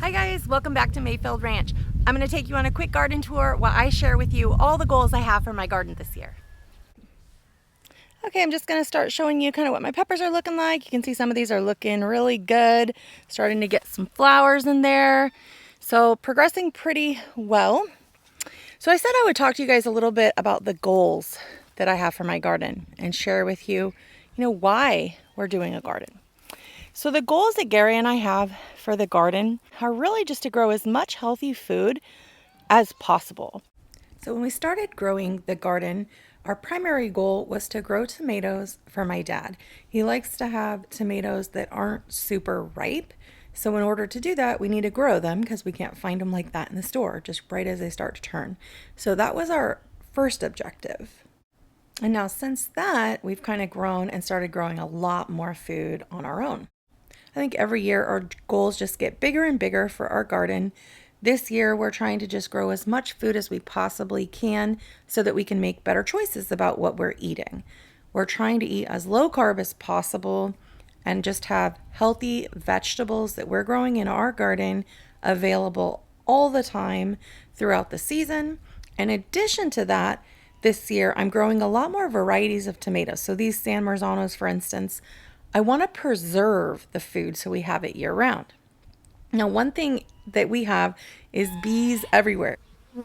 Hi guys, welcome back to Mayfield Ranch. I'm going to take you on a quick garden tour while I share with you all the goals I have for my garden this year. Okay, I'm just going to start showing you kind of what my peppers are looking like. You can see some of these are looking really good, starting to get some flowers in there. So progressing pretty well. So I said I would talk to you guys a little bit about the goals that I have for my garden and share with you, why we're doing a garden. So the goals that Gary and I have for the garden are really just to grow as much healthy food as possible. So when we started growing the garden, our primary goal was to grow tomatoes for my dad. He likes to have tomatoes that aren't super ripe. So in order to do that, we need to grow them because we can't find them like that in the store, just right as they start to turn. So that was our first objective. And now since that, we've kind of grown and started growing a lot more food on our own. I think every year our goals just get bigger and bigger for our garden. This year, we're trying to just grow as much food as we possibly can so that we can make better choices about what we're eating. We're trying to eat as low carb as possible and just have healthy vegetables that we're growing in our garden available all the time throughout the season. In addition to that, this year, I'm growing a lot more varieties of tomatoes. So these San Marzanos, for instance, I want to preserve the food so we have it year round. Now, one thing that we have is bees everywhere. We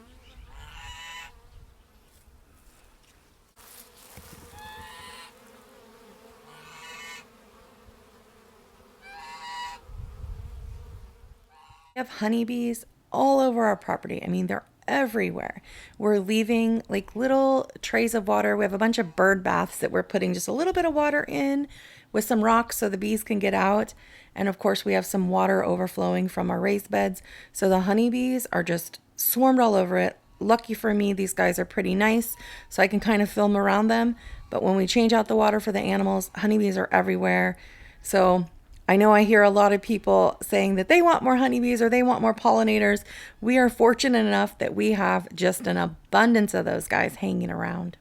have honeybees all over our property. I mean, they're everywhere. We're leaving like little trays of water. We have a bunch of bird baths that we're putting just a little bit of water in with some rocks so the bees can get out. And of course, we have some water overflowing from our raised beds. So the honeybees are just swarmed all over it. Lucky for me, these guys are pretty nice, so I can kind of film around them. But when we change out the water for the animals, honeybees are everywhere. So I know I hear a lot of people saying that they want more honeybees or they want more pollinators. We are fortunate enough that we have just an abundance of those guys hanging around.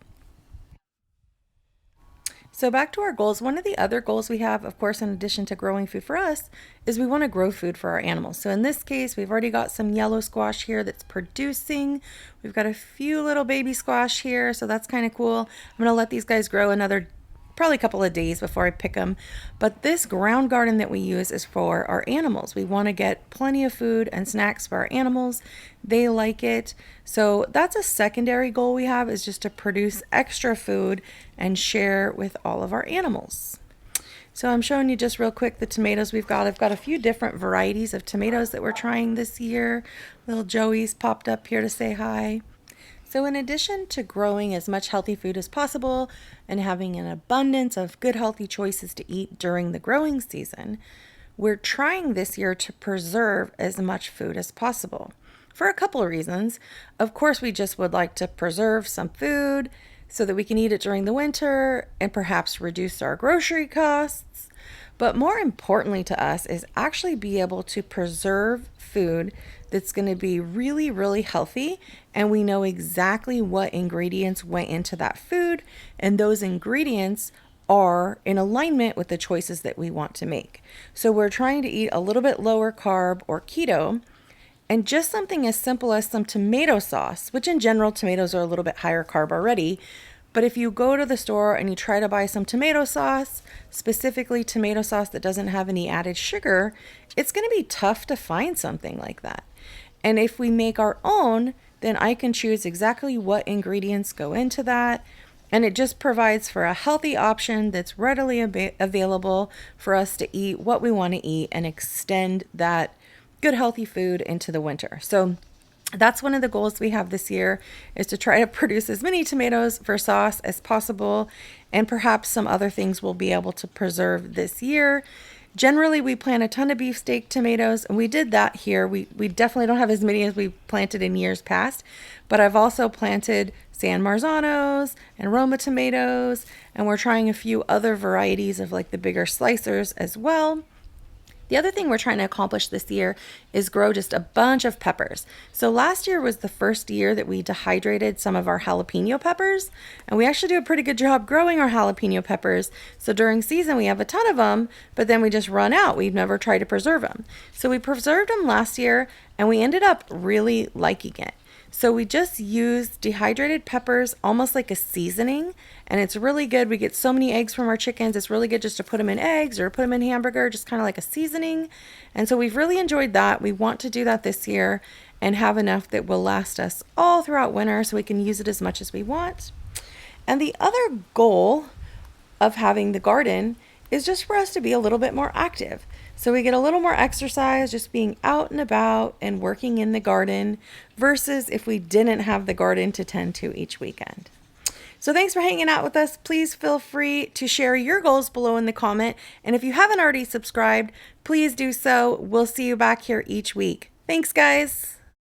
So back to our goals. One of the other goals we have, of course, in addition to growing food for us, is we want to grow food for our animals. So in this case, we've already got some yellow squash here that's producing. We've got a few little baby squash here, so that's kind of cool. I'm going to let these guys grow another probably a couple of days before I pick them. But this ground garden that we use is for our animals. We want to get plenty of food and snacks for our animals. They like it. So that's a secondary goal we have, is just to produce extra food and share with all of our animals. So I'm showing you just real quick the tomatoes we've got. I've got a few different varieties of tomatoes that we're trying this year. Little Joey's popped up here to say hi. So in addition to growing as much healthy food as possible and having an abundance of good healthy choices to eat during the growing season, we're trying this year to preserve as much food as possible for a couple of reasons. Of course, we just would like to preserve some food so that we can eat it during the winter and perhaps reduce our grocery costs. But more importantly to us is actually be able to preserve food that's going to be really, really healthy. And we know exactly what ingredients went into that food. And those ingredients are in alignment with the choices that we want to make. So we're trying to eat a little bit lower carb or keto. And just something as simple as some tomato sauce, which in general, tomatoes are a little bit higher carb already. But if you go to the store and you try to buy some tomato sauce, specifically tomato sauce that doesn't have any added sugar, it's going to be tough to find something like that. And if we make our own, then I can choose exactly what ingredients go into that. And it just provides for a healthy option that's readily available for us to eat what we want to eat and extend that good healthy food into the winter. So that's one of the goals we have this year, is to try to produce as many tomatoes for sauce as possible, and perhaps some other things we'll be able to preserve this year. Generally, we plant a ton of beefsteak tomatoes, and we did that here. We definitely don't have as many as we planted in years past, but I've also planted San Marzanos and Roma tomatoes, and we're trying a few other varieties of like the bigger slicers as well. The other thing we're trying to accomplish this year is grow just a bunch of peppers. So last year was the first year that we dehydrated some of our jalapeno peppers, and we actually do a pretty good job growing our jalapeno peppers. So during season we have a ton of them, but then we just run out. We've never tried to preserve them. So we preserved them last year and we ended up really liking it. So we just use dehydrated peppers almost like a seasoning, and it's really good. We get so many eggs from our chickens. It's really good just to put them in eggs or put them in hamburger, just kind of like a seasoning. And so we've really enjoyed that. We want to do that this year and have enough that will last us all throughout winter so we can use it as much as we want. And the other goal of having the garden is just for us to be a little bit more active. So we get a little more exercise just being out and about and working in the garden versus if we didn't have the garden to tend to each weekend. So thanks for hanging out with us. Please feel free to share your goals below in the comment. And if you haven't already subscribed, please do so. We'll see you back here each week. Thanks, guys.